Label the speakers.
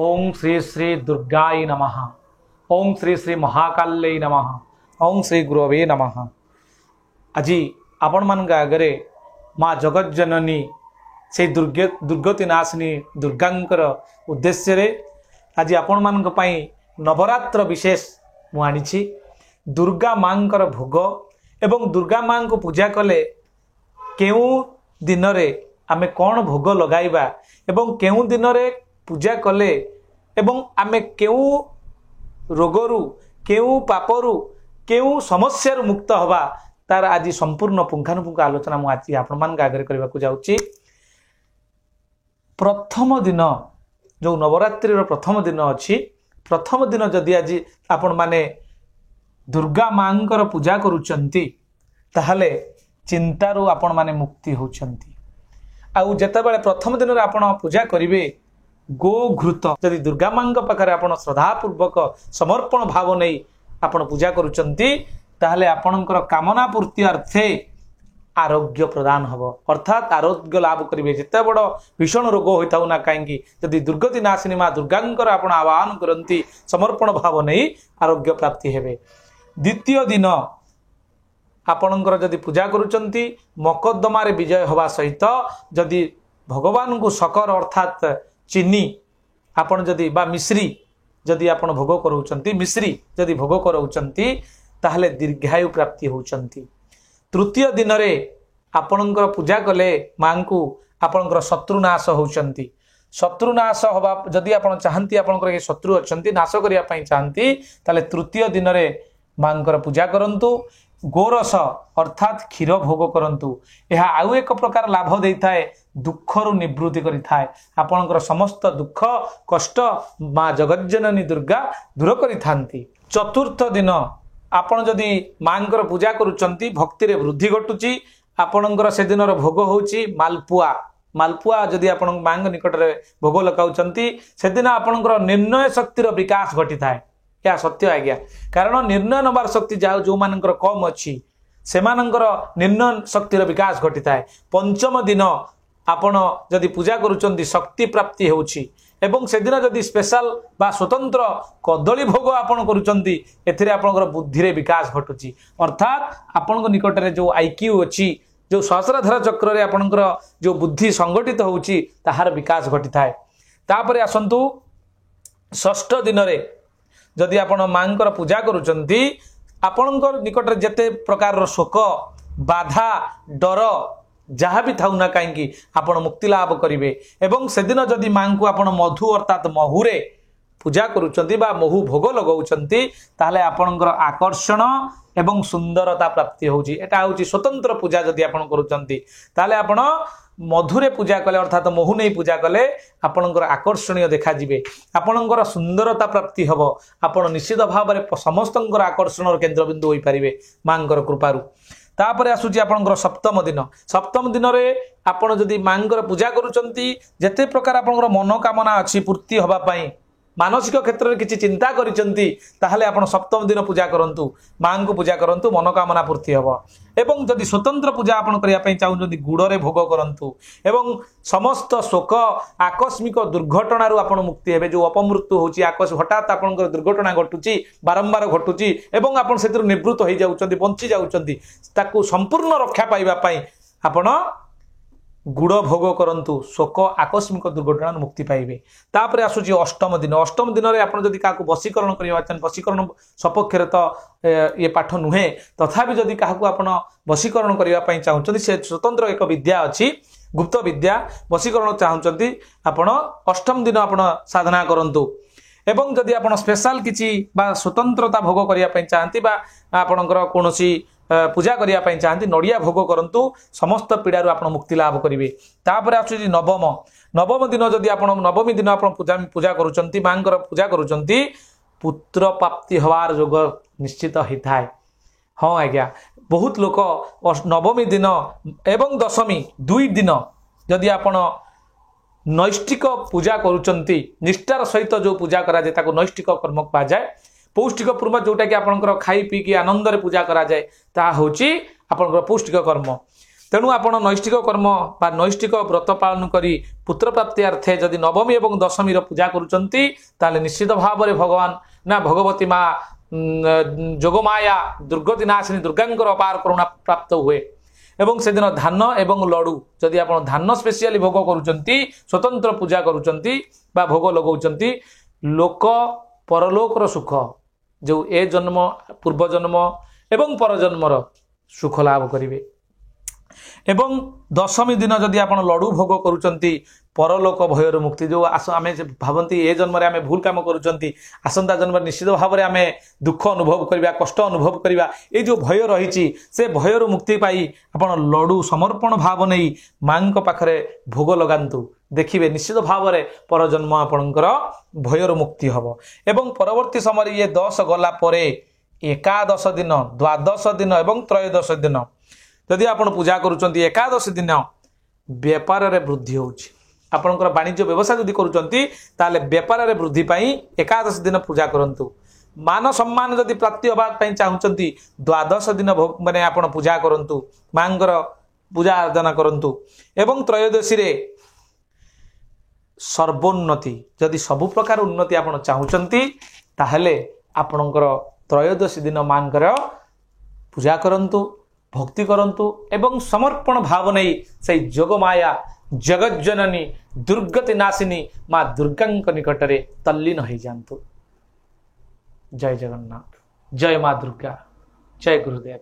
Speaker 1: ओं श्री श्री दुर्गाय नमः। ओं श्री श्री महाकाल्यै नमः। ओं श्री गुरवे नमः। आज आपण मान आगे माँ जगज्जननी से दुर्गति नाशिनी दुर्गांकर उद्देश्य रे आज आपण मान नवरात्र विशेष मुझे दुर्गा मांकर भोग एवं दुर्गा माँ को पूजा कले केउ दिन रे आमे कौन भोग लगाइबा एवं केउ दिन रे पूजा कले एवं आमे केउ रोगरु केउ पापरु केउ समस्या मुक्त हवा तार आज संपूर्ण पुंखानुपुंख आलोचना मुझे आपण मान आगे करने को जाऊँगी। प्रथम दिन जो नवरात्रि प्रथम दिन अच्छी प्रथम दिन जदि आज आपण माने दुर्गा मांकर पूजा करुचंती ताहले चिंतारू आपण माने मुक्ति होचंती। आउ जेतेबेले प्रथम दिन रे आपण पूजा करिवे गो घृत जदि दुर्गा मांक पाखरे आपण श्रद्धा पूर्वक समर्पण भाव नहीं आपण पूजा करुचंती ताहले आपणकर कामना पूर्ति अर्थे आरोग्य प्रदान हब अर्थात आरोग्य लाभ करेंगे। जिते बड़ भीषण रोग होता ना कहीं जदि दुर्गति नाशिनी माँ दुर्गांकर आपण आह्वान करती समर्पण भाव नहीं आरोग्य प्राप्ति हेबे। द्वितीय दिन आपणकर जदि पूजा करुचंती मकद्दमा रे विजय हवा सहित जदि भगवान को शकर अर्थात चीनी आपण जदि बा मिश्री जदि आपण भोग करूचंती मिश्री जदि भोग करूचंती ताहले दीर्घायु प्राप्ति होचंती। तृतीय दिन रे आपणकर पूजा कले मां को आपणकर शत्रुनाश होचंती। शत्रुनाश हवा जदि आपण चाहंती आपणकर ये शत्रु अछंती नाश करिया पई चाहंती ताले तृतीय दिन रे मांकर पूजा करंतु गोरस अर्थात क्षीर भोग करंतु। यह आउ एक प्रकार लाभ देता है दुखरु निवृत्ति करिथाय आपणकर समस्त दुख कष्ट माँ जगज्जननी दुर्गा दूर करिथांती। चतुर्थ दिन आपण जदि मांकर पूजा करुचंती भक्ति रे वृद्धि घटुची आपणकर से दिन भोग होची मालपुआ मालपुआ जदि आपण मां निकट रे भोग लगाउचंती से दिन आपणकर निर्णय शक्तिर विकास घटिथाय। क्या सत्य आज्ञा कारण निर्णय नबार शक्ति जाओ जो मानकर कम अच्छी से मानकर निर्णय शक्तिर विकास घटिथाय। पंचम दिन आपण जदि पूजा करुचंती शक्ति प्राप्ति होची एवं से दिन जदि स्पेशल बा स्वतंत्र कदली भोग आपण करुचंती एथिरे आपनकर बुद्धि रे विकास घटुची अर्थात आपनक निकट रे जो आईक्यू अच्छी जो सहस्राधार चक्र रे आपनकर जो बुद्धि संगठित होची ताहार विकास घटिथाय। तापरे आसंतु षष्ठ दिन रे जदि आपण मांकर पूजा करुचंती आपनकर निकट रे जेते प्रकार शोक बाधा डर जहाँ भी थाउ ना कहीं आपण मुक्ति लाभ करेंगे। एवं से दिन जदि मां को आपण मधु अर्थात महुरे पूजा करुचंती बा महु भोग लगाउचंती ताहले आपणकर आकर्षण एवं सुंदरता प्राप्ति होची। एटा होची स्वतंत्र पूजा जदि आपण करुचंती ताहले आपण मधुरे पूजा कले अर्थात महु नहीं पूजा कले आपणकर आकर्षणीय देखा जिवे आपणकर सुंदरता प्राप्ति हब आपण निश्चित भाव में समस्तंकर आकर्षण केंद्र बिंदु होई परिबे मांकर कृपारू। तापरे आसुची आपणकर सप्तम दिन रे आपण जदि मांकर पूजा करुचंती जेते प्रकार आपणकर मनोकामना अछि पूर्ति हबा पई मानसिक क्षेत्र में किसी चिंता करिचंती ताहले आपण सप्तम दिन पूजा करंतु मां को पूजा करंतु मनोकामना पूर्ति हब। एवं जदि स्वतंत्र पूजा आपण करिया पई चाहुचंती गुड़रे भोग करंतु एवं समस्त शोक आकस्मिक दुर्घटना आपण मुक्ति हेबे। जो अपमृत्यु होची आकस्मिक हठात आपणकर दुर्घटना घटुची बारंबार घटुची एवं आपण सेतिर निवृत्त होई जाउचंती बंची जाउचंती ताकू संपूर्ण रक्षा पाइबा पई आपण गुड़ भोग करंतु शोक आकस्मिक दुर्घटना मुक्ति पाइबे। तापरे आसुची अष्टम दिन रे आपण जदि काकू वशीकरण करिया चाहन वशीकरण सपक्ष रे तो ये पाठ नुहे तथापि जदि काकू आपण वशीकरण करिया पई चाहुचंती से स्वतंत्र एक विद्या अछि गुप्त विद्या वशीकरण चाहुचंती आपण अष्टम दिन आपण साधना करंतु। एवं जदि आपण स्पेशल किछि बा स्वतंत्रता भोग करिया पई चाहंती बा आपणकर कोनोसी पूजा करिया पई चाहंती नड़िया भोग करंतु समस्त पीड़ारु आपण मुक्ति लाभ करिवे। तापर आछुची नवम दिन जदि आपण नवमी दिन आपण पूजा करूचंती मांकर पूजा करूचंती पुत्र प्राप्ति हवार योग निश्चित हिताय। हाँ आज्ञा बहुत लोक नवमी दिन एवं दशमी दुई दिन जदि आपण नैष्टिक पूजा करूचंती निष्ठार सहित जो पूजा करा जाय ताको नैष्टिक कर्म कहा जाए। पौष्टिक पूर्व जोटा कि आपणकर खाई पी की आनंद रे पूजा करा जाए ता होची आपणकर पौष्टिक कर्म। तेणु आपण नैष्ठिक कर्म बा नैष्ठिक व्रत पालन करी पुत्र प्राप्ति अर्थे जदि नवमी एवं दशमी पूजा करुचंती ताले निश्चित भाव में भगवान ना भगवती माँ जोगमाया दुर्गति नाशिनी दुर्गांकर अपार करुणा प्राप्त हुए एवं से दिन धान एवं लडू जदि आप धान स्पेशली भोग करुचंती स्वतंत्र पूजा करुचंती बा भोग लगौचंती लोक परलोकर सुख जो ए जन्म पूर्व जन्म एवं पर जन्मर सुख लाभ करिवे एवं दशमी दिन जदि आप लडू भोग करुचंती परलोक भयर मुक्ति जो आम भावती ए जन्म आम भूल काम करुचंती आसंता जन्म निश्चित भाव में आम दुख अनुभव करवा कष्ट अनुभव करवा ये जो भय रही से भयर मुक्ति पाई आप लडू समर्पण भाव नहीं माँ पाखरे भोग लगातु देखिए निश्चित भाव में परजन्म आपणकर भयर मुक्ति हम एवं परवर्ती समय ये 10 गला परे एकादश दिन द्वादश दिन एवं त्रयोदश दिन जदि आप पूजा करुँच एकादश दिन व्यापार रे वृद्धि होउछि आपणकर वाणिज्य व्यवसाय जदि करुँच ताले व्यापार रे वृद्धि पाई एकादश दिन पूजा करंतु मान सम्मान जदि प्राप्ति होबा पई चाहुचंती द्वादश दिन माने आपण पूजा करंतु मांगर पूजा अर्चना करंतु एवं त्रयोदशी रे सर्वोन्नति जदि सबु प्रकार उन्नति आपण चाहुचंती ताहले आपणकर त्रयोदशी दिन मांगर पूजा करंतु भक्ति करंतु एवं समर्पण भाव नहीं से जोगमाया जगज्जननी दुर्गति नाशिनी माँ दुर्गांक निकटरे तल्लीन हो जातु। जय जगन्नाथ, जय माँ दुर्गा, जय गुरुदेव।